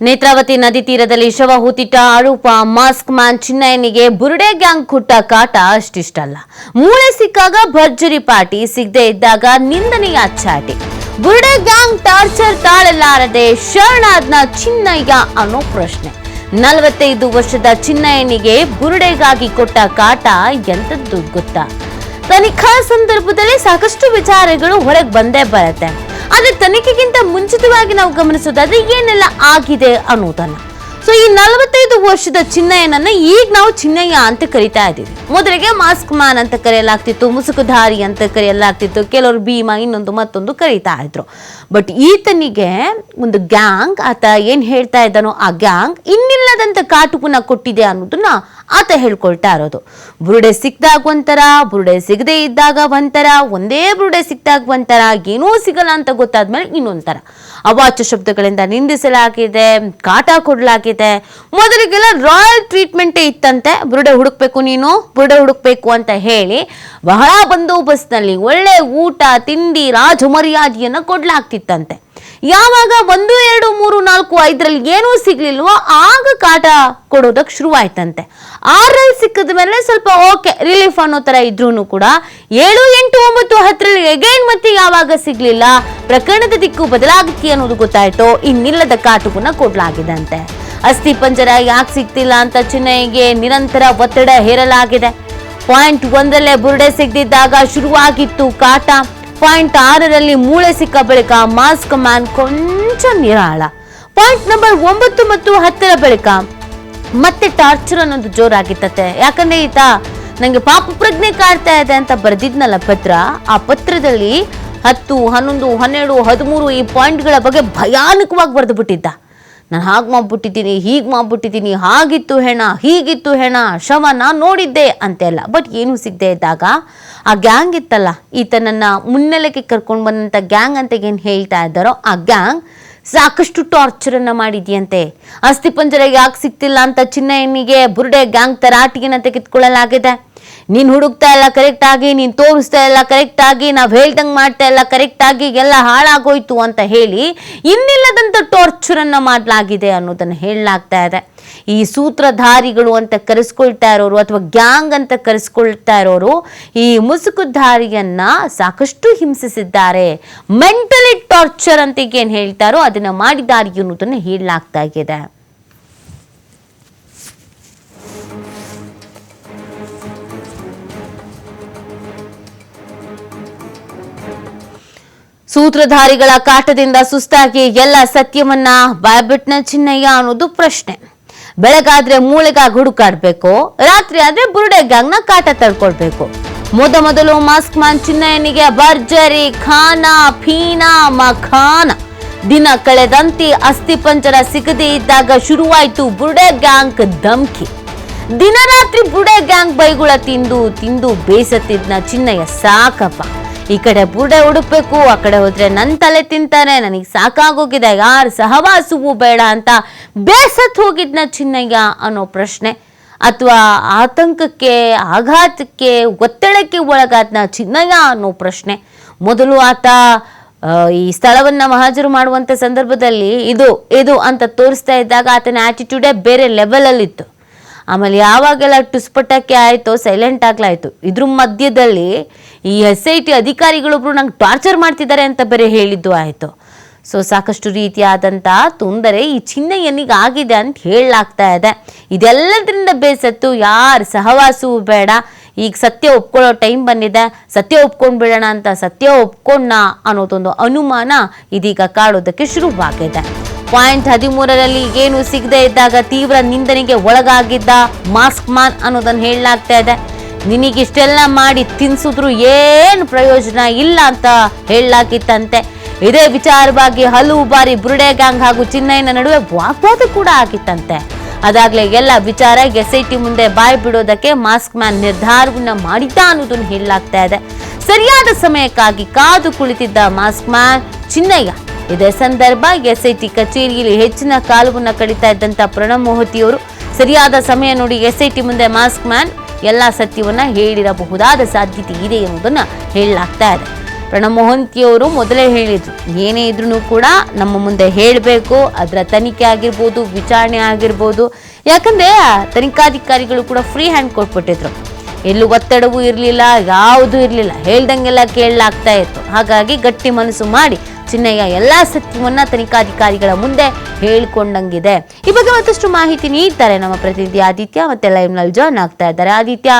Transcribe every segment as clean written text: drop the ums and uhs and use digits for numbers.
ನೇತ್ರಾವತಿ ನದಿ ತೀರದಲ್ಲಿ ಶವ ಹೂತಿಟ್ಟ ಆರೋಪ ಮಾಸ್ಕ್ ಮ್ಯಾನ್ ಚಿನ್ನಯ್ಯನಿಗೆ ಬುರುಡೆ ಗ್ಯಾಂಗ್ ಕೊಟ್ಟ ಕಾಟ ಅಷ್ಟಿಷ್ಟಲ್ಲ. ಮೂಳೆ ಸಿಕ್ಕಾಗ ಭರ್ಜರಿ ಪಾರ್ಟಿ, ಸಿಗದೆ ಇದ್ದಾಗ ನಿಂದನೆಯ ಚಾಟಿ. ಬುರುಡೆ ಗ್ಯಾಂಗ್ ಟಾರ್ಚರ್ ತಾಳಲಾರದೆ ಶರಣಾದ್ನ ಚಿನ್ನಯ್ಯ ಅನ್ನೋ ಪ್ರಶ್ನೆ. 45 ವರ್ಷದ ಚಿನ್ನಯ್ಯನಿಗೆ ಬುರುಡೆಗಾಗಿ ಕೊಟ್ಟ ಕಾಟ ಎಂತದ್ದು ಗೊತ್ತಾ? ತನಿಖಾ ಸಂದರ್ಭದಲ್ಲಿ ಸಾಕಷ್ಟು ವಿಚಾರಗಳು ಹೊರಗೆ ಬಂದೇ ಬರುತ್ತೆ. ಆದ್ರೆ ತನಿಖೆಗಿಂತ ಮುಂಚಿತವಾಗಿ ನಾವು ಗಮನಿಸೋದಾದ್ರೆ ಏನೆಲ್ಲ ಆಗಿದೆ ಅನ್ನೋದನ್ನ. ಸೊ ಈ 45 ವರ್ಷದ ಚಿನ್ನಯ್ಯನನ್ನ ಈಗ ನಾವು ಚಿನ್ನಯ್ಯ ಅಂತ ಕರಿತಾ ಇದ್ದೀವಿ. ಮೊದಲಿಗೆ ಮಾಸ್ಕ್ ಮ್ಯಾನ್ ಅಂತ ಕರೆಯಲಾಗ್ತಿತ್ತು, ಮುಸುಕುಧಾರಿ ಅಂತ ಕರೆಯಲಾಗ್ತಿತ್ತು, ಕೆಲವರು ಭೀಮ ಇನ್ನೊಂದು ಮತ್ತೊಂದು ಕರೀತಾ ಇದ್ರು. ಬಟ್ ಈತನಿಗೆ ಒಂದು ಗ್ಯಾಂಗ್, ಆತ ಏನ್ ಹೇಳ್ತಾ ಇದ್ದಾನೋ ಆ ಗ್ಯಾಂಗ್ ಇನ್ನಿಲ್ಲದಂತ ಕಾಟುಕನ್ನ ಕೊಟ್ಟಿದೆ ಅನ್ನೋದನ್ನ ಆತ ಹೇಳ್ಕೊಳ್ತಾ ಇರೋದು. ಬುರುಡೆ ಸಿಕ್ದಾಗ ಒಂಥರ, ಬುರುಡೆ ಸಿಗದೆ ಇದ್ದಾಗ ಒಂಥರ, ಒಂದೇ ಬುರುಡೆ ಸಿಕ್ದಾಗ ಒಂಥರ, ಏನೂ ಸಿಗಲ್ಲ ಅಂತ ಗೊತ್ತಾದ್ಮೇಲೆ ಇನ್ನೊಂಥರ ಅವಾಚ್ಯ ಶಬ್ದಗಳಿಂದ ನಿಂದಿಸಲಾಗಿದೆ, ಕಾಟ ಕೊಡಲಾಗಿದೆ. ಮೊದಲಿಗೆಲ್ಲ ರಾಯಲ್ ಟ್ರೀಟ್ಮೆಂಟೇ ಇತ್ತಂತೆ. ಬುರುಡೆ ಹುಡುಕ್ಬೇಕು, ನೀನು ಬುರುಡೆ ಹುಡುಕ್ಬೇಕು ಅಂತ ಹೇಳಿ ಬಹಳ ಬಂದೋಬಸ್ತ್ನಲ್ಲಿ ಒಳ್ಳೆ ಊಟ ತಿಂಡಿ ರಾಜಮರ್ಯಾದೆಯನ್ನ ಕೊಡ್ಲಾಗ್ತಿತ್ತಂತೆ. ಯಾವಾಗ 1, 2, 3, 4, 5ರಲ್ಲಿ ಏನೂ ಸಿಗ್ಲಿಲ್ವೋ ಆಗ ಕಾಟ ಕೊಡೋದಕ್ಕೆ ಶುರುವಾಯ್ತಂತೆ. 6ರಲ್ಲಿ ಸಿಕ್ಕಿದ ಮೇಲೆ ಸ್ವಲ್ಪ ಓಕೆ ರಿಲೀಫ್ ಅನ್ನೋ ತರ ಇದ್ರೂ ಕೂಡ 7, 8, 9, 10ರಲ್ಲಿ ಅಗೈನ್ ಮತ್ತೆ ಯಾವಾಗ ಸಿಗ್ಲಿಲ್ಲ, ಪ್ರಕರಣದ ದಿಕ್ಕು ಬದಲಾಗುತ್ತೆ ಅನ್ನೋದು ಗೊತ್ತಾಯ್ತು. ಇನ್ನಿಲ್ಲದ ಕಾಟುಕನ್ನ ಕೊಡ್ಲಾಗಿದಂತೆ. ಅಸ್ಥಿ ಪಂಜರ ಯಾಕೆ ಸಿಗ್ತಿಲ್ಲ ಅಂತ ಚಿನ್ನಯ್ಯಗೆ ನಿರಂತರ ಒತ್ತಡ ಹೇರಲಾಗಿದೆ. ಪಾಯಿಂಟ್ 1ರಲ್ಲೇ ಬುರುಡೆ ಸಿಗದಿದ್ದಾಗ ಶುರುವಾಗಿತ್ತು ಕಾಟ. ಪಾಯಿಂಟ್ 6ರಲ್ಲಿ ಮೂಳೆ ಸಿಕ್ಕ ಬಳಿಕ ಮಾಸ್ಕ್ ಮ್ಯಾನ್ ಕೊಂಚ ನಿರಾಳ. ಪಾಯಿಂಟ್ ನಂಬರ್ 9 ಮತ್ತು 10ರ ಬಳಿಕ ಮತ್ತೆ ಟಾರ್ಚರ್ ಅನ್ನೋದು ಜೋರಾಗಿತ್ತತೆ. ಯಾಕಂದ್ರೆ ಈತ ನಂಗೆ ಪಾಪ ಪ್ರಜ್ಞೆ ಕಾಡ್ತಾ ಇದೆ ಅಂತ ಬರೆದಿದ್ನಲ್ಲ ಪತ್ರ, ಆ ಪತ್ರದಲ್ಲಿ 10, 11, 12, 13 ಈ ಪಾಯಿಂಟ್ಗಳ ಬಗ್ಗೆ ಭಯಾನಕವಾಗಿ ಬರೆದು ಬಿಟ್ಟಿದ್ದ. ನಾನು ಹಾಗೆ ಮಾಡ್ಬಿಟ್ಟಿದ್ದೀನಿ, ಹೀಗೆ ಮಾಡ್ಬಿಟ್ಟಿದ್ದೀನಿ, ಹಾಗಿತ್ತು ಹೆಣ, ಹೀಗಿತ್ತು ಹೆಣ, ಶವ ನಾನು ನೋಡಿದ್ದೆ ಅಂತೆಲ್ಲ. ಬಟ್ ಏನೂ ಸಿಗದೆ ಇದ್ದಾಗ ಆ ಗ್ಯಾಂಗ್ ಇತ್ತಲ್ಲ, ಈತನನ್ನ ಮುನ್ನೆಲೆಗೆ ಕರ್ಕೊಂಡು ಬಂದಂಥ ಗ್ಯಾಂಗ್ ಅಂತ ಏನು ಹೇಳ್ತಾ ಇದ್ದಾರೋ ಆ ಗ್ಯಾಂಗ್ ಸಾಕಷ್ಟು ಟಾರ್ಚರನ್ನು ಮಾಡಿದೆಯಂತೆ. ಅಸ್ಥಿ ಪಂಜರ ಯಾಕೆ ಸಿಗ್ತಿಲ್ಲ ಅಂತ ಚಿನ್ನಯ್ಯನಿಗೆ ಬುರುಡೆ ಗ್ಯಾಂಗ್ ತರಾಟಿಗೆನ ತೆಗೆದುಕೊಳ್ಳಲಾಗಿದೆ. ನೀನು ಹುಡುಕ್ತಾ ಇಲ್ಲ ಕರೆಕ್ಟ್ ಆಗಿ, ನೀನು ತೋರಿಸ್ತಾ ಇಲ್ಲ ಕರೆಕ್ಟ್ ಆಗಿ, ನಾವು ಹೇಳ್ದಂಗೆ ಮಾಡ್ತಾ ಇಲ್ಲ ಕರೆಕ್ಟ್ ಆಗಿ, ಎಲ್ಲ ಹಾಳಾಗೋಯ್ತು ಅಂತ ಹೇಳಿ ಇನ್ನಿಲ್ಲದಂತ ಟಾರ್ಚರನ್ನು ಮಾಡಲಾಗಿದೆ ಅನ್ನೋದನ್ನು ಹೇಳಲಾಗ್ತಾ ಇದೆ. ಈ ಸೂತ್ರಧಾರಿಗಳು ಅಂತ ಕರೆಸ್ಕೊಳ್ತಾ ಇರೋರು ಅಥವಾ ಗ್ಯಾಂಗ್ ಅಂತ ಕರೆಸ್ಕೊಳ್ತಾ ಇರೋರು ಈ ಮುಸುಕುಧಾರಿಯನ್ನ ಸಾಕಷ್ಟು ಹಿಂಸಿಸಿದ್ದಾರೆ. ಮೆಂಟಲಿ ಟಾರ್ಚರ್ ಅಂತ ಏನು ಹೇಳ್ತಾರೋ ಅದನ್ನ ಮಾಡಿದ್ದಾರೆ ಅನ್ನೋದನ್ನು ಹೇಳಲಾಗ್ತಾ ಇದೆ. ಸೂತ್ರಧಾರಿಗಳ ಕಾಟದಿಂದ ಸುಸ್ತಾಗಿ ಎಲ್ಲ ಸತ್ಯವನ್ನ ಬಾಯ್ಬಿಟ್ನ ಚಿನ್ನಯ್ಯ ಅನ್ನೋದು ಪ್ರಶ್ನೆ. ಬೆಳಗಾದ್ರೆ ಮೂಳೆಗಾಗಿ ಹುಡುಕಾಡ್ಬೇಕು, ರಾತ್ರಿ ಆದ್ರೆ ಬುರುಡೆ ಗ್ಯಾಂಗ್ನ ಕಾಟ ತಡ್ಕೊಳ್ಬೇಕು. ಮೊದಲು ಮಾಸ್ಕ್ ಮ್ಯಾನ್ ಚಿನ್ನಯ್ಯನಿಗೆ ಭರ್ಜರಿ ಖಾನ ಫೀನ ಮಖಾನ. ದಿನ ಕಳೆದಂತೆ ಅಸ್ಥಿ ಪಂಜರ ಸಿಗದೇ ಇದ್ದಾಗ ಶುರುವಾಯ್ತು ಬುರುಡೆ ಗ್ಯಾಂಗ್ ಧಮ್ಕಿ. ದಿನ ರಾತ್ರಿ ಬುರುಡೆ ಗ್ಯಾಂಗ್ ಬೈಗುಳ ತಿಂದು ಬೇಸತ್ತಿದ್ನ ಚಿನ್ನಯ್ಯ ಸಾಕಪ್ಪ, ಈ ಕಡೆ ಬುರುಡೆ ಹುಡುಕ್ಬೇಕು, ಆ ಕಡೆ ಹೋದ್ರೆ ನನ್ನ ತಲೆ ತಿಂತಾರೆ, ನನಗೆ ಸಾಕಾಗೋಗಿದೆ, ಯಾರು ಸಹವಾಸವೂ ಬೇಡ ಅಂತ ಬೇಸತ್ತು ಹೋಗಿದ್ನ ಚಿನ್ನಯ್ಯ ಅನ್ನೋ ಪ್ರಶ್ನೆ. ಅಥವಾ ಆತಂಕಕ್ಕೆ, ಆಘಾತಕ್ಕೆ, ಒತ್ತಡಕ್ಕೆ ಒಳಗಾದ್ನ ಚಿನ್ನಯ್ಯ ಅನ್ನೋ ಪ್ರಶ್ನೆ. ಮೊದಲು ಆತ ಈ ಸ್ಥಳವನ್ನ ಮಹಾಜರು ಮಾಡುವಂತ ಸಂದರ್ಭದಲ್ಲಿ ಇದು ಅಂತ ತೋರಿಸ್ತಾ ಇದ್ದಾಗ ಆತನ ಆಟಿಟ್ಯೂಡೇ ಬೇರೆ ಲೆವೆಲಲ್ಲಿತ್ತು. ಆಮೇಲೆ ಯಾವಾಗೆಲ್ಲ ಟುಸ್ಪಟಕ್ಕೆ ಆಯಿತೋ ಸೈಲೆಂಟ್ ಆಗ್ಲಾಯ್ತು. ಇದ್ರ ಮಧ್ಯದಲ್ಲಿ ಈ SIT ಅಧಿಕಾರಿಗಳೊಬ್ರು ನಂಗೆ ಟಾರ್ಚರ್ ಮಾಡ್ತಿದ್ದಾರೆ ಅಂತ ಬೇರೆ ಹೇಳಿದ್ದು ಆಯಿತು. ಸೊ ಸಾಕಷ್ಟು ರೀತಿಯಾದಂಥ ತೊಂದರೆ ಈ ಚಿನ್ನಯ್ಯನಿಗೆ ಆಗಿದೆ ಅಂತ ಹೇಳಲಾಗ್ತಾ ಇದೆ. ಇದೆಲ್ಲದರಿಂದ ಬೇಸತ್ತು ಯಾರು ಸಹವಾಸವೂ ಬೇಡ, ಈಗ ಸತ್ಯ ಒಪ್ಕೊಳ್ಳೋ ಟೈಮ್ ಬಂದಿದೆ, ಸತ್ಯ ಒಪ್ಕೊಂಡ್ಬಿಡೋಣ ಅಂತ ಸತ್ಯ ಒಪ್ಕೊಂಡ ಅನ್ನೋದೊಂದು ಅನುಮಾನ ಇದೀಗ ಕಾಡೋದಕ್ಕೆ ಶುರುವಾಗಿದೆ. ಪಾಯಿಂಟ್ 13ರಲ್ಲಿ ಏನು ಸಿಗದೆ ಇದ್ದಾಗ ತೀವ್ರ ನಿಂದನೆಗೆ ಒಳಗಾಗಿದ್ದ ಮಾಸ್ಕ್ ಮ್ಯಾನ್ ಅನ್ನೋದನ್ನು ಹೇಳಲಾಗ್ತಾ ಇದೆ. ನಿನಗಿಷ್ಟೆಲ್ಲ ಮಾಡಿ ತಿನ್ಸಿದ್ರು ಏನು ಪ್ರಯೋಜನ ಇಲ್ಲ ಅಂತ ಹೇಳಲಾಗಿತ್ತಂತೆ. ಇದೇ ವಿಚಾರವಾಗಿ ಹಲವು ಬಾರಿ ಬುರುಡೆ ಗ್ಯಾಂಗ್ ಹಾಗೂ ಚಿನ್ನಯ್ಯನ ನಡುವೆ ವಾಗ್ವಾದ ಕೂಡ ಆಗಿತ್ತಂತೆ. ಅದಾಗ್ಲೇ ಎಲ್ಲ ವಿಚಾರ SIT ಮುಂದೆ ಬಾಯಿ ಬಿಡೋದಕ್ಕೆ ಮಾಸ್ಕ್ ಮ್ಯಾನ್ ನಿರ್ಧಾರವನ್ನ ಮಾಡಿದ್ದ ಅನ್ನೋದನ್ನು ಹೇಳಲಾಗ್ತಾ ಇದೆ. ಸರಿಯಾದ ಸಮಯಕ್ಕಾಗಿ ಕಾದು ಕುಳಿತಿದ್ದ ಮಾಸ್ಕ್ ಮ್ಯಾನ್ ಚಿನ್ನಯ್ಯ. ಇದೇ ಸಂದರ್ಭ SIT ಕಚೇರಿಯಲ್ಲಿ ಹೆಚ್ಚಿನ ಕಾಲವನ್ನ ಕಳೀತಾ ಇದ್ದಂತ ಪ್ರಣವ್ ಮೊಹತಿಯವರು ಸರಿಯಾದ ಸಮಯ ನೋಡಿ SIT ಮುಂದೆ ಮಾಸ್ಕ್ ಮ್ಯಾನ್ ಎಲ್ಲ ಸತ್ಯವನ್ನ ಹೇಳಿರಬಹುದಾದ ಸಾಧ್ಯತೆ ಇದೆ ಎನ್ನುವುದನ್ನ ಹೇಳಲಾಗ್ತಾ ಇದೆ. ಪ್ರಣಬ್ ಮೊಹಂತಿಯವರು ಮೊದಲೇ ಹೇಳಿದ್ರು, ಏನೇ ಇದ್ರೂ ಕೂಡ ನಮ್ಮ ಮುಂದೆ ಹೇಳಬೇಕು, ಅದರ ತನಿಖೆ ಆಗಿರ್ಬೋದು, ವಿಚಾರಣೆ ಆಗಿರ್ಬೋದು. ಯಾಕಂದರೆ ತನಿಖಾಧಿಕಾರಿಗಳು ಕೂಡ ಫ್ರೀ ಹ್ಯಾಂಡ್ ಕೊಟ್ಬಿಟ್ಟಿದ್ರು, ಎಲ್ಲೂ ಒತ್ತಡವೂ ಇರಲಿಲ್ಲ, ಯಾವುದೂ ಇರಲಿಲ್ಲ, ಹೇಳ್ದಂಗೆಲ್ಲ ಕೇಳಲಾಗ್ತಾ ಇತ್ತು. ಹಾಗಾಗಿ ಗಟ್ಟಿ ಮನಸ್ಸು ಮಾಡಿ ಚಿನ್ನಯ್ಯ ಎಲ್ಲ ಸತ್ಯವನ್ನ ತನಿಖಾಧಿಕಾರಿಗಳ ಮುಂದೆ ಹೇಳ್ಕೊಂಡಂಗಿದೆ. ಈ ಬಗ್ಗೆ ಮತ್ತಷ್ಟು ಮಾಹಿತಿ ನೀಡ್ತಾರೆ ನಮ್ಮ ಪ್ರತಿನಿಧಿ ಆದಿತ್ಯ, ಮತ್ತೆ ಲೈವ್ನಲ್ಲಿ ಜಾಯ್ನ್ ಆಗ್ತಾ ಇದ್ದಾರೆ. ಆದಿತ್ಯ,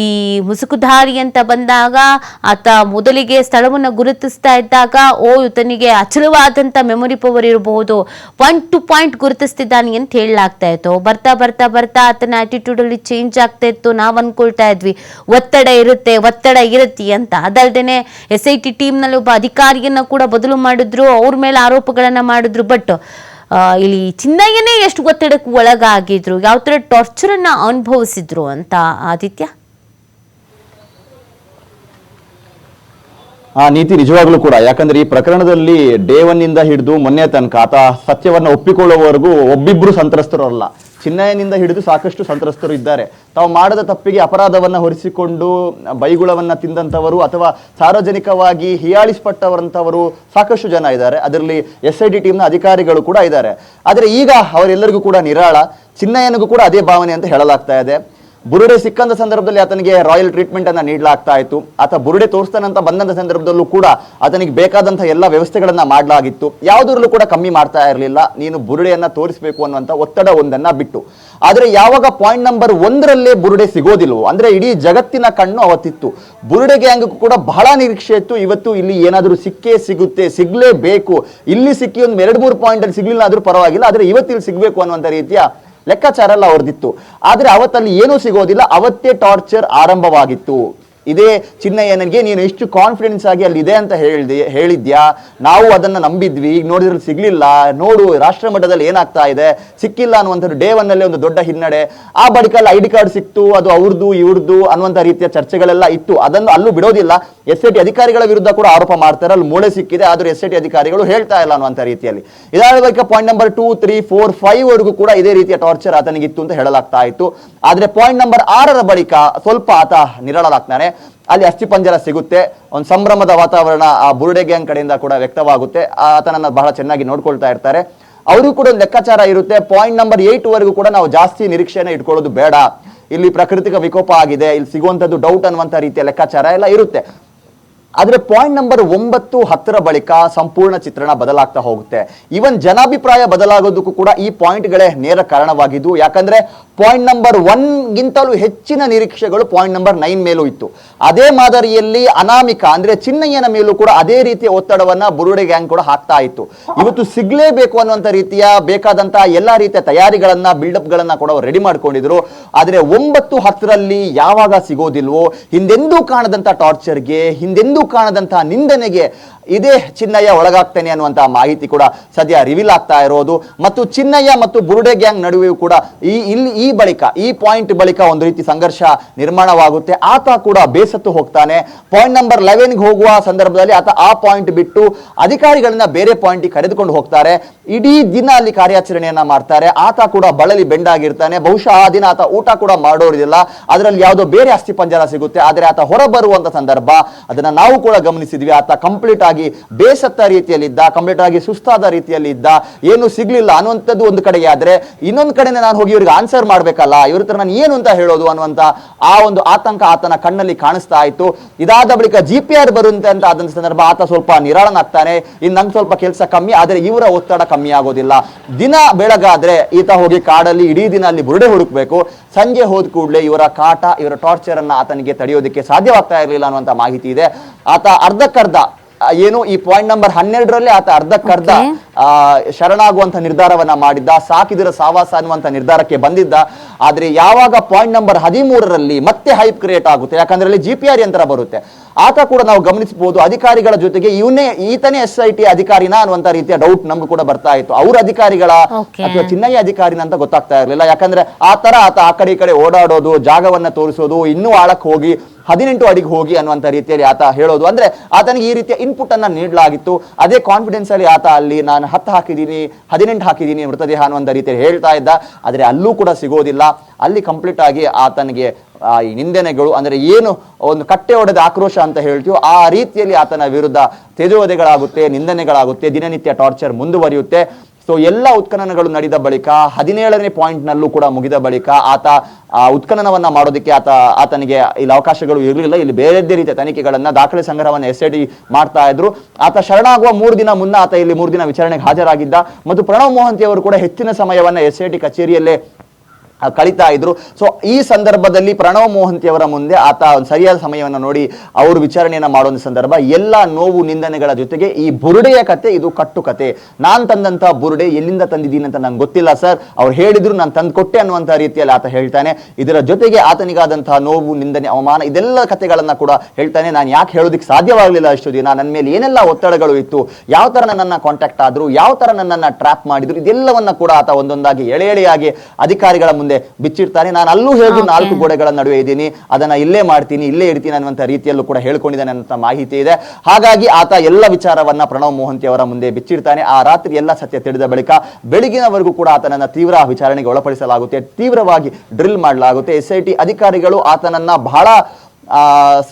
ಈ ಮುಸುಕುಧಾರಿ ಅಂತ ಬಂದಾಗ ಆತ ಮೊದಲಿಗೆ ಸ್ಥಳವನ್ನು ಗುರುತಿಸ್ತಾ ಇದ್ದಾಗ ತನಿಗೆ ಅಚಲವಾದಂಥ ಮೆಮೊರಿ ಪವರ್ ಇರಬಹುದು, ಪಾಯಿಂಟ್ ಟು ಪಾಯಿಂಟ್ ಗುರುತಿಸ್ತಿದ್ದಾನೆ ಅಂತ ಹೇಳಲಾಗ್ತಾ ಇತ್ತು. ಬರ್ತಾ ಬರ್ತಾ ಬರ್ತಾ ಆತನ ಆಟಿಟ್ಯೂಡ್ ಅಲ್ಲಿ ಚೇಂಜ್ ಆಗ್ತಾ ಇತ್ತು. ನಾವು ಅನ್ಕೊಳ್ತಾ ಇದ್ವಿ ಒತ್ತಡ ಇರುತ್ತೆ ಅಂತ. ಅದಲ್ದೇನೆ SIT ಟೀಮ್ನಲ್ಲಿ ಒಬ್ಬ ಅಧಿಕಾರಿಯನ್ನ ಕೂಡ ಬದಲು ಮಾಡಿದ್ರು, ಅವ್ರ ಮೇಲೆ ಆರೋಪಗಳನ್ನ ಮಾಡಿದ್ರು. ಬಟ್ ಇಲ್ಲಿ ಚಿನ್ನಯ್ಯನೇ ಎಷ್ಟು ಒತ್ತಡಕ್ಕೆ ಒಳಗಾಗಿದ್ರು, ಯಾವ ಥರ ಟಾರ್ಚರನ್ನು ಅನುಭವಿಸಿದ್ರು ಅಂತ ಆದಿತ್ಯ? ನೀತಿ ನಿಜವಾಗ್ಲೂ ಕೂಡ, ಯಾಕಂದ್ರೆ ಈ ಪ್ರಕರಣದಲ್ಲಿ ಡೇ 1 ಇಂದ ಹಿಡಿದು ಮೊನ್ನೆ ತನಕ ಆತ ಸತ್ಯವನ್ನ ಒಪ್ಪಿಕೊಳ್ಳುವವರೆಗೂ ಒಬ್ಬಿಬ್ರು ಸಂತ್ರಸ್ತರು ಅಲ್ಲ, ಚಿನ್ನಯ್ಯನಿಂದ ಹಿಡಿದು ಸಾಕಷ್ಟು ಸಂತ್ರಸ್ತರು ಇದ್ದಾರೆ. ತಾವು ಮಾಡದ ತಪ್ಪಿಗೆ ಅಪರಾಧವನ್ನ ಹೊರಿಸಿಕೊಂಡು ಬೈಗುಳವನ್ನ ತಿಂದಂಥವರು ಅಥವಾ ಸಾರ್ವಜನಿಕವಾಗಿ ಹೀಯಾಳಿಸಲ್ಪಟ್ಟವರಂಥವರು ಸಾಕಷ್ಟು ಜನ ಇದ್ದಾರೆ. ಅದರಲ್ಲಿ SIT ಟೀಮ್ನ ಅಧಿಕಾರಿಗಳು ಕೂಡ ಇದ್ದಾರೆ. ಆದರೆ ಈಗ ಅವರೆಲ್ಲರಿಗೂ ಕೂಡ ನಿರಾಳ, ಚಿನ್ನಯ್ಯನಿಗೂ ಕೂಡ ಅದೇ ಭಾವನೆ ಅಂತ ಹೇಳಲಾಗ್ತಾ ಇದೆ. ಬುರುಡೆ ಸಿಕ್ಕಂತ ಸಂದರ್ಭದಲ್ಲಿ ಆತನಿಗೆ ರಾಯಲ್ ಟ್ರೀಟ್ಮೆಂಟ್ ಅನ್ನ ನೀಡಲಾಗ್ತಾ ಇತ್ತು. ಆತ ಬುರುಡೆ ತೋರಿಸ್ತಾನಂತ ಬಂದಂತ ಸಂದರ್ಭದಲ್ಲೂ ಕೂಡ ಆತನಿಗೆ ಬೇಕಾದಂತಹ ಎಲ್ಲ ವ್ಯವಸ್ಥೆಗಳನ್ನ ಮಾಡಲಾಗಿತ್ತು. ಯಾವುದರಲ್ಲೂ ಕೂಡ ಕಮ್ಮಿ ಮಾಡ್ತಾ ಇರಲಿಲ್ಲ, ನೀನು ಬುರುಡೆಯನ್ನ ತೋರಿಸಬೇಕು ಅನ್ನುವಂತ ಒತ್ತಡ ಒಂದನ್ನ ಬಿಟ್ಟು. ಆದ್ರೆ ಯಾವಾಗ ಪಾಯಿಂಟ್ ನಂಬರ್ 1ರಲ್ಲೇ ಬುರುಡೆ ಸಿಗೋದಿಲ್ವೋ, ಅಂದ್ರೆ ಇಡೀ ಜಗತ್ತಿನ ಕಣ್ಣು ಅವತ್ತಿತ್ತು. ಬುರುಡೆ ಗ್ಯಾಂಗ್ಗೂ ಕೂಡ ಬಹಳ ನಿರೀಕ್ಷೆ ಇತ್ತು, ಇವತ್ತು ಇಲ್ಲಿ ಏನಾದರೂ ಸಿಗ್ಲೇಬೇಕು, ಇಲ್ಲಿ ಸಿಕ್ಕಿ ಒಂದು 2-3 ಪಾಯಿಂಟ್ ಅಲ್ಲಿ ಸಿಗ್ಲಿಲ್ಲ ಆದ್ರೂ ಪರವಾಗಿಲ್ಲ, ಆದ್ರೆ ಇವತ್ತು ಇಲ್ಲಿ ಸಿಗ್ಬೇಕು ಅನ್ನುವಂತ ರೀತಿಯ ಲೆಕ್ಕಾಚಾರ ಎಲ್ಲ ಅವ್ರದಿತ್ತು. ಆದ್ರೆ ಅವತ್ತಲ್ಲಿ ಏನೂ ಸಿಗೋದಿಲ್ಲ, ಅವತ್ತೇ ಟಾರ್ಚರ್ ಆರಂಭವಾಗಿತ್ತು. ಇದೇ ಚಿನ್ನಯ್ಯನಿಗೆ ನೀನು ಇಷ್ಟು ಕಾನ್ಫಿಡೆನ್ಸ್ ಆಗಿ ಅಲ್ಲಿ ಇದೆ ಅಂತ ಹೇಳಿದ್ಯಾ, ನಾವು ಅದನ್ನ ನಂಬಿದ್ವಿ, ಈಗ ನೋಡಿದ್ರೆ ಸಿಗ್ಲಿಲ್ಲ, ನೋಡು ರಾಷ್ಟ್ರ ಮಟ್ಟದಲ್ಲಿ ಏನಾಗ್ತಾ ಇದೆ, ಸಿಕ್ಕಿಲ್ಲ ಅನ್ನುವಂಥದ್ದು ಡೇ 1ನಲ್ಲೇ ಒಂದು ದೊಡ್ಡ ಹಿನ್ನಡೆ. ಆ ಬಳಿಕ ID ಕಾರ್ಡ್ ಸಿಕ್ತು, ಅದು ಅವ್ರದ್ದು ಇವ್ರದ್ದು ಅನ್ನುವಂಥ ರೀತಿಯ ಚರ್ಚೆಗಳೆಲ್ಲ ಇತ್ತು. ಅದನ್ನು ಅಲ್ಲೂ ಬಿಡೋದಿಲ್ಲ. SIT ಅಧಿಕಾರಿಗಳ ವಿರುದ್ಧ ಕೂಡ ಆರೋಪ ಮಾಡ್ತಾರೆ, ಅಲ್ಲಿ ಮೂಳೆ ಸಿಕ್ಕಿದೆ, ಆದ್ರೆ SIT ಅಧಿಕಾರಿಗಳು ಹೇಳ್ತಾ ಇಲ್ಲ ಅನ್ನುವಂಥ ರೀತಿಯಲ್ಲಿ. ಇದಾದ ಬಳಿಕ ಪಾಯಿಂಟ್ ನಂಬರ್ 2, 3, 4, 5 ವರೆಗೂ ಕೂಡ ಇದೇ ರೀತಿಯ ಟಾರ್ಚರ್ ಆತನಿಗಿತ್ತು ಅಂತ ಹೇಳಲಾಗ್ತಾ ಇತ್ತು. ಆದ್ರೆ ಪಾಯಿಂಟ್ ನಂಬರ್ 6ರ ಬಳಿಕ ಸ್ವಲ್ಪ ಆತ ನಿರಾಳಲಾಗ್ತಾನೆ. ಅಲ್ಲಿ ಅಸ್ಥಿಪಂಜರ ಸಿಗುತ್ತೆ, ಒಂದು ಸಂಭ್ರಮದ ವಾತಾವರಣ ಆ ಬುರುಡೆ ಗ್ಯಾಂಗ್ ಕಡೆಯಿಂದ ಕೂಡ ವ್ಯಕ್ತವಾಗುತ್ತೆ. ಆತನನ್ನ ಬಹಳ ಚೆನ್ನಾಗಿ ನೋಡ್ಕೊಳ್ತಾ ಇರ್ತಾರೆ. ಅವರು ಕೂಡ ಒಂದು ಲೆಕ್ಕಾಚಾರ ಇರುತ್ತೆ, ಪಾಯಿಂಟ್ ನಂಬರ್ 8 ವರೆಗೂ ಕೂಡ ನಾವು ಜಾಸ್ತಿ ನಿರೀಕ್ಷೆನ ಇಟ್ಕೊಳ್ಳೋದು ಬೇಡ, ಇಲ್ಲಿ ಪ್ರಾಕೃತಿಕ ವಿಕೋಪ ಆಗಿದೆ, ಇಲ್ಲಿ ಸಿಗುವಂಥದ್ದು ಡೌಟ್ ಅನ್ನುವಂಥ ರೀತಿಯ ಲೆಕ್ಕಾಚಾರ ಎಲ್ಲ ಇರುತ್ತೆ. ಆದ್ರೆ ಪಾಯಿಂಟ್ ನಂಬರ್ 9, 10ರ ಬಳಿಕ ಸಂಪೂರ್ಣ ಚಿತ್ರಣ ಬದಲಾಗ್ತಾ ಹೋಗುತ್ತೆ. ಇವನ್ ಜನಾಭಿಪ್ರಾಯ ಬದಲಾಗೋದಕ್ಕೂ ಕೂಡ ಈ ಪಾಯಿಂಟ್ಗಳೇ ನೇರ ಕಾರಣವಾಗಿದ್ದು. ಯಾಕಂದ್ರೆ ಪಾಯಿಂಟ್ ನಂಬರ್ 1ಗಿಂತಲೂ ಹೆಚ್ಚಿನ ನಿರೀಕ್ಷೆಗಳು ಪಾಯಿಂಟ್ ನಂಬರ್ 9 ಮೇಲೂ ಇತ್ತು. ಅದೇ ಮಾದರಿಯಲ್ಲಿ ಅನಾಮಿಕ ಅಂದ್ರೆ ಚಿನ್ನಯ್ಯನ ಮೇಲೂ ಕೂಡ ಅದೇ ರೀತಿಯ ಒತ್ತಡವನ್ನ ಬುರುಡೆ ಗ್ಯಾಂಗ್ ಕೂಡ ಹಾಕ್ತಾ ಇತ್ತು. ಇವತ್ತು ಸಿಗ್ಲೇಬೇಕು ಅನ್ನುವಂಥ ರೀತಿಯ ಬೇಕಾದಂತಹ ಎಲ್ಲಾ ರೀತಿಯ ತಯಾರಿಗಳನ್ನ ಬಿಲ್ಡಪ್ ಗಳನ್ನ ಕೂಡ ರೆಡಿ ಮಾಡ್ಕೊಂಡಿದ್ರು. ಆದ್ರೆ 9, 10ರಲ್ಲಿ ಯಾವಾಗ ಸಿಗೋದಿಲ್ವೋ, ಹಿಂದೆಂದೂ ಕಾಣದಂತ ಟಾರ್ಚರ್ಗೆ, ಹಿಂದೆಂದೂ ಕಾಣದಂತಹ ನಿಂದನೆಗೆ ಇದೇ ಚಿನ್ನಯ್ಯ ಒಳಗಾಗ್ತಾನೆ ಅನ್ನುವಂತಹ ಮಾಹಿತಿ ಕೂಡ ಸದ್ಯ ರಿವೀಲ್ ಆಗ್ತಾ ಇರೋದು. ಮತ್ತು ಚಿನ್ನಯ್ಯ ಮತ್ತು ಬುರುಡೆ ಗ್ಯಾಂಗ್ ನಡುವೆಯೂ ಕೂಡ ಈ ಪಾಯಿಂಟ್ ಬಳಿಕ ಒಂದು ರೀತಿ ಸಂಘರ್ಷ ನಿರ್ಮಾಣವಾಗುತ್ತೆ. ಆತ ಕೂಡ ಬೇಸತ್ತು ಹೋಗ್ತಾನೆ. ಪಾಯಿಂಟ್ ನಂಬರ್ 11ಗೆ ಹೋಗುವ ಸಂದರ್ಭದಲ್ಲಿ ಆತ ಆ ಪಾಯಿಂಟ್ ಬಿಟ್ಟು ಅಧಿಕಾರಿಗಳನ್ನ ಬೇರೆ ಪಾಯಿಂಟ್ ಕರೆದುಕೊಂಡು ಹೋಗ್ತಾರೆ. ಇಡೀ ದಿನ ಅಲ್ಲಿ ಕಾರ್ಯಾಚರಣೆಯನ್ನ ಮಾಡ್ತಾರೆ. ಆತ ಕೂಡ ಬಳಲಿ ಬೆಂಡಾಗಿರ್ತಾನೆ. ಬಹುಶಃ ಆ ದಿನ ಆತ ಊಟ ಕೂಡ ಮಾಡೋದಿಲ್ಲ. ಅದರಲ್ಲಿ ಯಾವುದೋ ಬೇರೆ ಅಸ್ಥಿಪಂಜರ ಸಿಗುತ್ತೆ. ಆದ್ರೆ ಆತ ಹೊರಬರುವಂತ ಸಂದರ್ಭ ಅದನ್ನ ನಾವು ಕೂಡ ಗಮನಿಸಿದ್ವಿ. ಆತ ಕಂಪ್ಲೀಟ್ ಆಗಿ ಬೇಸತ್ತ ರೀತಿಯಲ್ಲಿದ್ದ, ಕಂಪ್ಲೀಟ್ ಆಗಿ ಸುಸ್ತಾದ ರೀತಿಯಲ್ಲಿ ಇದ್ದ, ಏನು ಸಿಗ್ಲಿಲ್ಲ ಅನ್ನುವಂಥದ್ದು ಒಂದು ಕಡೆಗೆ. ಆದ್ರೆ ಇನ್ನೊಂದು ಕಡೆನೆ ನಾನು ಹೋಗಿ ಇವ್ರಿಗೆ ಆನ್ಸರ್ ಮಾಡ್ಬೇಕಲ್ಲ, ಇವ್ರ ಹತ್ರ ನಾನು ಏನು ಅಂತ ಹೇಳೋದು ಅನ್ನುವಂತ ಆ ಒಂದು ಆತಂಕ ಆತನ ಕಣ್ಣಲ್ಲಿ ಕಾಣಿಸ್ತಾ ಇತ್ತು. ಇದಾದ ಬಳಿಕ GPR ಬರುತ್ತೆ ಅಂತ ಆದಂತ ಸಂದರ್ಭ ಆತ ಸ್ವಲ್ಪ ನಿರಾಳನಾಗ್ತಾನೆ. ಇನ್ನು ನಂಗೆ ಸ್ವಲ್ಪ ಕೆಲಸ ಕಮ್ಮಿ, ಆದ್ರೆ ಇವರ ಒತ್ತಡ ಕಮ್ಮಿ ಆಗೋದಿಲ್ಲ. ದಿನ ಬೆಳಗಾದ್ರೆ ಈತ ಹೋಗಿ ಕಾಡಲ್ಲಿ ಇಡೀ ದಿನ ಅಲ್ಲಿ ಬುರುಡೆ ಹುಡುಕ್ಬೇಕು. ಸಂಜೆ ಹೋದ ಕೂಡಲೇ ಇವರ ಕಾಟ, ಇವರ ಟಾರ್ಚರ್ ಅನ್ನ ಆತನಿಗೆ ತಡೆಯೋದಕ್ಕೆ ಸಾಧ್ಯವಾಗ್ತಾ ಇರಲಿಲ್ಲ ಅನ್ನುವಂತ ಮಾಹಿತಿ ಇದೆ. ಆತ ಅರ್ಧಕ್ಕರ್ಧ ಏನು ಈ ಪಾಯಿಂಟ್ ನಂಬರ್ 12ರಲ್ಲಿ ಆತ ಅರ್ಧಕ್ಕರ್ಧ ಶರಣಾಗುವಂತ ನಿರ್ಧಾರವನ್ನ ಮಾಡಿದ್ದ, ಸಾಕಿದರ ಸಾವಾಸ ಅನ್ನುವಂತ ನಿರ್ಧಾರಕ್ಕೆ ಬಂದಿದ್ದ. ಆದ್ರೆ ಯಾವಾಗ ಪಾಯಿಂಟ್ ನಂಬರ್ 13ರಲ್ಲಿ ಮತ್ತೆ ಹೈಪ್ ಕ್ರಿಯೇಟ್ ಆಗುತ್ತೆ, ಯಾಕಂದ್ರೆ ಅಲ್ಲಿ GPR ಯಂತ್ರ ಬರುತ್ತೆ, ಆತ ಕೂಡ ನಾವು ಗಮನಿಸಬಹುದು ಅಧಿಕಾರಿಗಳ ಜೊತೆಗೆ ಈತನೇ SIT ಅಧಿಕಾರಿನ ಅನ್ನುವಂತ ರೀತಿಯ ಡೌಟ್ ನಮ್ಗೆ ಕೂಡ ಬರ್ತಾ ಇತ್ತು. ಅವ್ರ ಅಧಿಕಾರಿಗಳ ಅಥವಾ ಚಿನ್ನಯ್ಯ ಅಧಿಕಾರಿನ ಅಂತ ಗೊತ್ತಾಗ್ತಾ ಇರಲಿಲ್ಲ. ಯಾಕಂದ್ರೆ ಆತ ಆ ಕಡೆ ಈ ಕಡೆ ಓಡಾಡೋದು, ಜಾಗವನ್ನ ತೋರಿಸೋದು, ಇನ್ನೂ ಆಳಕ್ಕೆ ಹೋಗಿ 18 ಅಡಿಗೆ ಹೋಗಿ ಅನ್ನುವಂಥ ರೀತಿಯಲ್ಲಿ ಆತ ಹೇಳೋದು. ಅಂದ್ರೆ ಆತನಿಗೆ ಈ ರೀತಿಯ ಇನ್ಪುಟ್ ಅನ್ನ ನೀಡಲಾಗಿತ್ತು. ಅದೇ ಕಾನ್ಫಿಡೆನ್ಸ್ ಅಲ್ಲಿ ಆತ ಅಲ್ಲಿ ನಾನು 10 ಹಾಕಿದ್ದೀನಿ, 18 ಹಾಕಿದ್ದೀನಿ ಮೃತದೇಹ ಅನ್ನುವಂಥ ರೀತಿಯಲ್ಲಿ ಹೇಳ್ತಾ ಇದ್ದ. ಆದ್ರೆ ಅಲ್ಲೂ ಕೂಡ ಸಿಗೋದಿಲ್ಲ. ಅಲ್ಲಿ ಕಂಪ್ಲೀಟ್ ಆಗಿ ಆತನಿಗೆ ಈ ನಿಂದನೆಗಳು ಅಂದ್ರೆ ಏನು ಒಂದು ಕಟ್ಟೆ ಹೊಡೆದ ಆಕ್ರೋಶ ಅಂತ ಹೇಳ್ತೀವೋ ಆ ರೀತಿಯಲ್ಲಿ ಆತನ ವಿರುದ್ಧ ತೇಜೋವಧೆಗಳಾಗುತ್ತೆ, ನಿಂದನೆಗಳಾಗುತ್ತೆ, ದಿನನಿತ್ಯ ಟಾರ್ಚರ್ ಮುಂದುವರಿಯುತ್ತೆ. ಸೊ ಎಲ್ಲ ಉತ್ಖನನಗಳು ನಡೆದ ಬಳಿಕ 17ನೇ ಪಾಯಿಂಟ್ನಲ್ಲೂ ಕೂಡ ಮುಗಿದ ಬಳಿಕ ಆತ ಉತ್ಖನನವನ್ನ ಮಾಡೋದಕ್ಕೆ ಆತನಿಗೆ ಇಲ್ಲಿ ಅವಕಾಶಗಳು ಇರಲಿಲ್ಲ. ಇಲ್ಲಿ ಬೇರೆದ್ದೇ ರೀತಿಯ ತನಿಖೆಗಳನ್ನ, ದಾಖಲೆ ಸಂಗ್ರಹವನ್ನು SIT ಮಾಡ್ತಾ ಇದ್ರು. ಆತ ಶರಣಾಗುವ 3 ದಿನ ಮುನ್ನ ಆತ ಇಲ್ಲಿ 3 ದಿನ ವಿಚಾರಣೆಗೆ ಹಾಜರಾಗಿದ್ದ. ಮತ್ತು ಪ್ರಣವ್ ಮೊಹಂತಿ ಅವರು ಕೂಡ ಹೆಚ್ಚಿನ ಸಮಯವನ್ನ SIT ಕಚೇರಿಯಲ್ಲೇ ಕಳೀತಾ ಇದ್ರು. ಸೊ ಈ ಸಂದರ್ಭದಲ್ಲಿ ಪ್ರಣವ್ ಮೊಹಂತಿ ಅವರ ಮುಂದೆ ಆತ ಒಂದು ಸರಿಯಾದ ಸಮಯವನ್ನು ನೋಡಿ ಅವರು ವಿಚಾರಣೆಯನ್ನ ಮಾಡುವ ಸಂದರ್ಭ ಎಲ್ಲ ನೋವು ನಿಂದನೆಗಳ ಜೊತೆಗೆ ಈ ಬುರುಡೆಯ ಕತೆ ಇದು ಕಟ್ಟು ಕತೆ, ನಾನ್ ತಂದಂತ ಬುರುಡೆ ಎಲ್ಲಿಂದ ತಂದಿದ್ದೀನಿ ಅಂತ ನಂಗೆ ಗೊತ್ತಿಲ್ಲ ಸರ್, ಅವ್ರು ಹೇಳಿದ್ರು ನಾನು ತಂದು ಕೊಟ್ಟೆ ಅನ್ನುವಂತ ರೀತಿಯಲ್ಲಿ ಆತ ಹೇಳ್ತಾನೆ. ಇದರ ಜೊತೆಗೆ ಆತನಿಗಾದಂತಹ ನೋವು, ನಿಂದನೆ, ಅವಮಾನ ಇದೆಲ್ಲ ಕಥೆಗಳನ್ನ ಕೂಡ ಹೇಳ್ತಾನೆ. ನಾನು ಯಾಕೆ ಹೇಳೋದಕ್ಕೆ ಸಾಧ್ಯವಾಗಲಿಲ್ಲ ಅಷ್ಟು ದಿನ, ನನ್ನ ಮೇಲೆ ಏನೆಲ್ಲ ಒತ್ತಡಗಳು ಇತ್ತು, ಯಾವ ತರ ನನ್ನನ್ನ ಕಾಂಟ್ಯಾಕ್ಟ್ ಆದ್ರು, ಯಾವ ತರ ನನ್ನನ್ನ ಟ್ರ್ಯಾಪ್ ಮಾಡಿದ್ರು, ಇದೆಲ್ಲವನ್ನ ಕೂಡ ಆತ ಒಂದೊಂದಾಗಿ ಎಳೆಯಾಗಿ ಅಧಿಕಾರಿಗಳ ಮುಂದೆ ಬಿಚ್ಚಿರ್ತಾನೆ. ನಾನು ಅಲ್ಲೂ ಹೇಗೂ 4 ಗೋಡೆಗಳ ನಡುವೆ ಇದ್ದೀನಿ, ಅದನ್ನ ಇಲ್ಲೇ ಮಾಡ್ತೀನಿ, ಇಲ್ಲೇ ಇಡ್ತೀನಿ ಅನ್ನುವಂತ ರೀತಿಯಲ್ಲೂ ಕೂಡ ಹೇಳ್ಕೊಂಡಿದ್ದಾನೆ ಅಂತ ಮಾಹಿತಿ ಇದೆ. ಹಾಗಾಗಿ ಆತ ಎಲ್ಲ ವಿಚಾರವನ್ನ ಪ್ರಣವ್ ಮೊಹಂತಿ ಅವರ ಮುಂದೆ ಬಿಚ್ಚಿರ್ತಾನೆ. ಆ ರಾತ್ರಿ ಎಲ್ಲ ಸತ್ಯ ತಿಳಿದ ಬಳಿಕ ಬೆಳಗಿನವರೆಗೂ ಕೂಡ ಆತನನ್ನ ತೀವ್ರ ವಿಚಾರಣೆಗೆ ಒಳಪಡಿಸಲಾಗುತ್ತೆ, ತೀವ್ರವಾಗಿ ಡ್ರಿಲ್ ಮಾಡಲಾಗುತ್ತೆ. SIT ಅಧಿಕಾರಿಗಳು ಆತನನ್ನ ಬಹಳ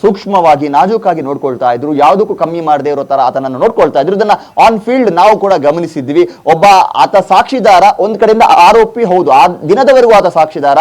ಸೂಕ್ಷ್ಮವಾಗಿ, ನಾಜೂಕಾಗಿ ನೋಡ್ಕೊಳ್ತಾ ಇದ್ರು, ಯಾವುದಕ್ಕೂ ಕಮ್ಮಿ ಮಾಡದೇ ಇರೋ ತರ ಆತನನ್ನು ನೋಡ್ಕೊಳ್ತಾ ಇದ್ರು. ಇದನ್ನ ಆನ್ ಫೀಲ್ಡ್ ನಾವು ಕೂಡ ಗಮನಿಸಿದ್ವಿ. ಆತ ಸಾಕ್ಷಿದಾರ, ಒಂದ್ ಕಡೆಯಿಂದ ಆರೋಪಿ ಹೌದು, ಆ ದಿನದವರೆಗೂ ಆತ ಸಾಕ್ಷಿದಾರ.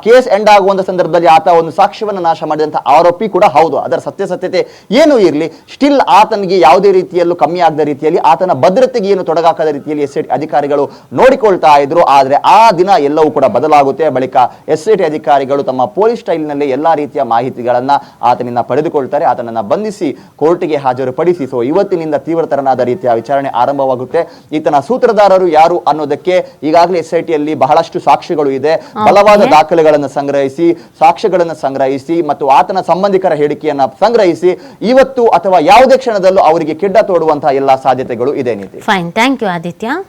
ಕೇಸ್ ಎಂಡ್ ಆಗುವಂತ ಸಂದರ್ಭದಲ್ಲಿ ಆತ ಒಂದು ಸಾಕ್ಷ್ಯವನ್ನು ನಾಶ ಮಾಡಿದಂತ ಆರೋಪಿ ಕೂಡ ಹೌದು. ಅದರ ಸತ್ಯಾಸತ್ಯತೆ ಏನು ಇರಲಿ, ಸ್ಟಿಲ್ ಆತನಿಗೆ ಯಾವುದೇ ರೀತಿಯಲ್ಲೂ ಕಮ್ಮಿ ಆಗದ ರೀತಿಯಲ್ಲಿ, ಆತನ ಭದ್ರತೆಗೆ ಏನು ತೊಡಗಾಕದ ರೀತಿಯಲ್ಲಿ SIT ಅಧಿಕಾರಿಗಳು ನೋಡಿಕೊಳ್ತಾ ಇದ್ರು. ಆದ್ರೆ ಆ ದಿನ ಎಲ್ಲವೂ ಕೂಡ ಬದಲಾಗುತ್ತೆ. ಬಳಿಕ SIT ಅಧಿಕಾರಿಗಳು ತಮ್ಮ ಪೊಲೀಸ್ ಸ್ಟೈಲ್ನಲ್ಲಿ ಎಲ್ಲಾ ರೀತಿಯ ಮಾಹಿತಿಗಳನ್ನ ಆತನಿಂದ ಪಡೆದುಕೊಳ್ತಾರೆ, ಆತನನ್ನ ಬಂಧಿಸಿ ಕೋರ್ಟಿಗೆ ಹಾಜರುಪಡಿಸಿ. ಸೊ ಇವತ್ತಿನಿಂದ ತೀವ್ರತರನಾದ ರೀತಿಯ ವಿಚಾರಣೆ ಆರಂಭವಾಗುತ್ತೆ. ಈತನ ಸೂತ್ರಧಾರರು ಯಾರು ಅನ್ನೋದಕ್ಕೆ ಈಗಾಗಲೇ SITಯಲ್ಲಿ ಬಹಳಷ್ಟು ಸಾಕ್ಷ್ಯಗಳು ಇದೆ. ಬಲವಾದ ದಾಖಲೆಗಳನ್ನು ಸಂಗ್ರಹಿಸಿ, ಸಾಕ್ಷ್ಯಗಳನ್ನು ಸಂಗ್ರಹಿಸಿ ಮತ್ತು ಆತನ ಸಂಬಂಧಿಕರ ಹೇಳಿಕೆಯನ್ನ ಸಂಗ್ರಹಿಸಿ ಇವತ್ತು ಅಥವಾ ಯಾವುದೇ ಕ್ಷಣದಲ್ಲೂ ಅವರಿಗೆ ಕಿಡ್ಡ ತೋಡುವಂತಹ ಎಲ್ಲಾ ಸಾಧ್ಯತೆಗಳು ಇದೆ. ನೀತಿ ಫೈನ್, ಥ್ಯಾಂಕ್ ಯು ಆದಿತ್ಯ.